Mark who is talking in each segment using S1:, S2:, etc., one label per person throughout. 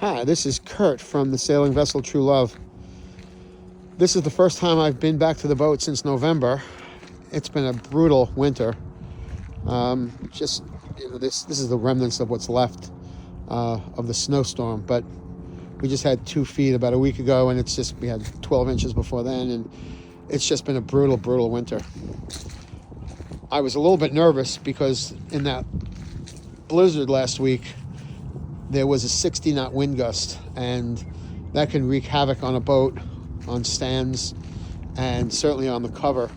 S1: Hi, this is Kurt from the sailing vessel True Love. This is the first time I've been back to the boat since November. It's been a brutal winter. This is the remnants of what's left of the snowstorm, but we just had 2 feet about a week ago, and we had 12 inches before then, and it's just been a brutal winter. I was a little bit nervous because in that blizzard last week, there was a 60-knot wind gust, and that can wreak havoc on a boat, on stands, and certainly on the cover,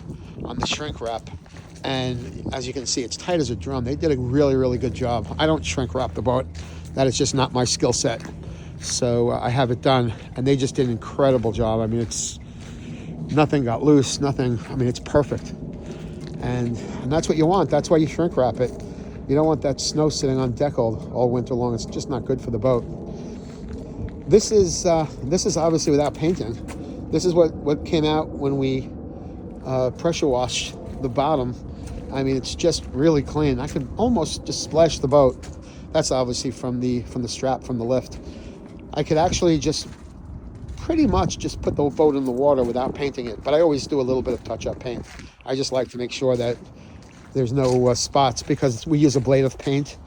S1: on the shrink wrap. And as you can see, it's tight as a drum. They did a really good job. I don't shrink wrap the boat. That is just not my skill set. So I have it done, and they just did an incredible job. I mean, nothing got loose, nothing. I mean, it's perfect. And that's what you want. That's why you shrink wrap it. You don't want that snow sitting on deck all winter long. It's just not good for the boat. This is obviously without painting. This is what came out when we pressure washed the bottom. I mean, it's just really clean. I can almost just splash the boat. That's obviously from the strap from the lift. I could actually just pretty much just put the boat in the water without painting it, but I always do a little bit of touch-up paint. I just like to make sure that there's no spots, because we use a blade of paint,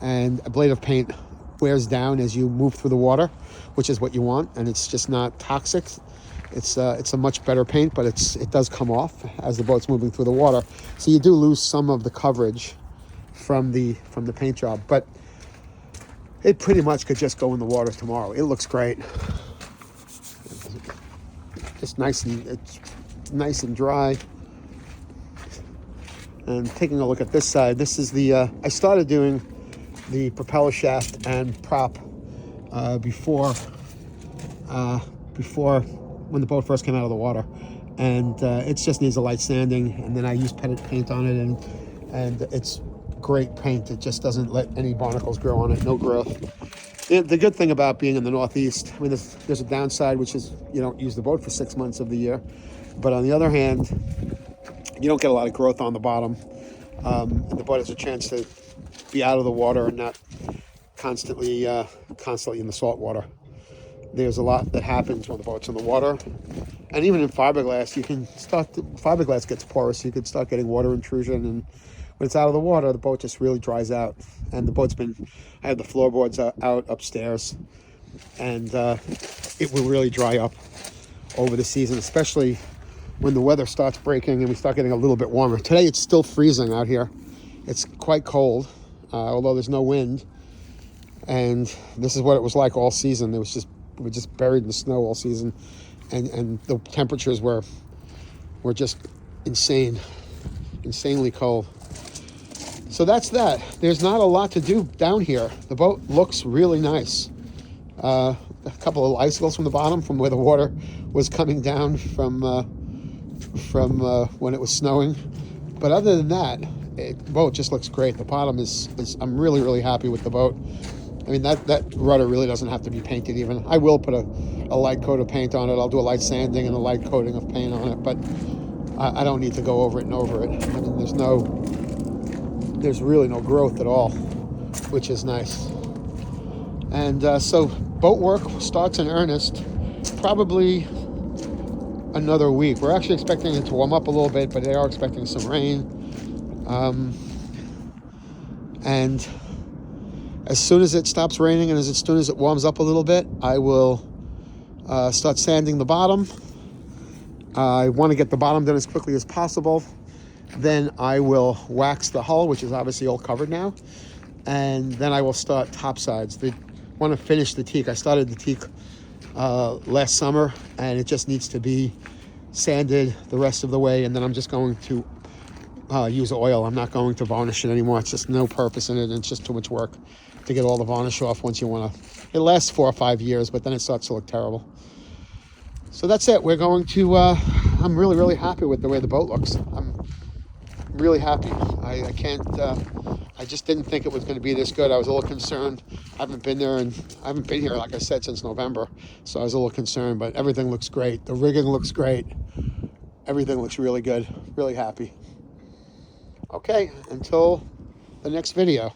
S1: and a blade of paint wears down as you move through the water, which is what you want, and it's just not toxic. It's a much better paint, but it does come off as the boat's moving through the water, so you do lose some of the coverage from the paint job, but it pretty much could just go in the water tomorrow. It looks great. It's nice and dry. And taking a look at this side, this is I started doing the propeller shaft and prop before when the boat first came out of the water, and it just needs a light sanding, and then I use petted paint on it, and it's great paint. It just doesn't let any barnacles grow on it, no growth. The good thing about being in the Northeast, I mean, there's a downside, which is you don't use the boat for 6 months of the year, but on the other hand, you don't get a lot of growth on the bottom, and the boat has a chance to be out of the water and not constantly in the salt water. There's a lot that happens when the boat's in the water, and even in fiberglass, fiberglass gets porous. You could start getting water intrusion, and when it's out of the water, the boat just really dries out. And I have the floorboards out upstairs, and it will really dry up over the season, especially when the weather starts breaking and we start getting a little bit warmer. Today it's still freezing out here. It's quite cold, although there's no wind. And this is what it was like all season. We were just buried in the snow all season, and the temperatures were just insanely cold. So that's that. There's not a lot to do down here. The boat looks really nice. A couple of icicles from the bottom, from where the water was coming down from when it was snowing, but other than that, the boat just looks great. The bottom is I'm really happy with the boat. I mean, that rudder really doesn't have to be painted even. I will put a light coat of paint on it. I'll do a light sanding and a light coating of paint on it, but I don't need to go over it and over it. I mean, there's really no growth at all, which is nice. And so boat work starts in earnest probably another week. We're actually expecting it to warm up a little bit, but they are expecting some rain. And as soon as it stops raining and as soon as it warms up a little bit, I will start sanding the bottom. I want to get the bottom done as quickly as possible. Then I will wax the hull, which is obviously all covered now. And then I will start topsides. I want to finish the teak. I started the teak last summer, and it just needs to be sanded the rest of the way, and then I'm just going to use oil. I'm not going to varnish it anymore. It's just no purpose in it, and it's just too much work to get all the varnish off once you want to. It lasts 4 or 5 years, but then it starts to look terrible. So that's it. We're going to I'm really happy with the way the boat looks. I'm really happy. I can't I just didn't think it was going to be this good. I was a little concerned. I haven't been here, like I said, since November, so I was a little concerned, but everything looks great. The rigging looks great. Everything looks really good. Really happy. Okay, until the next video.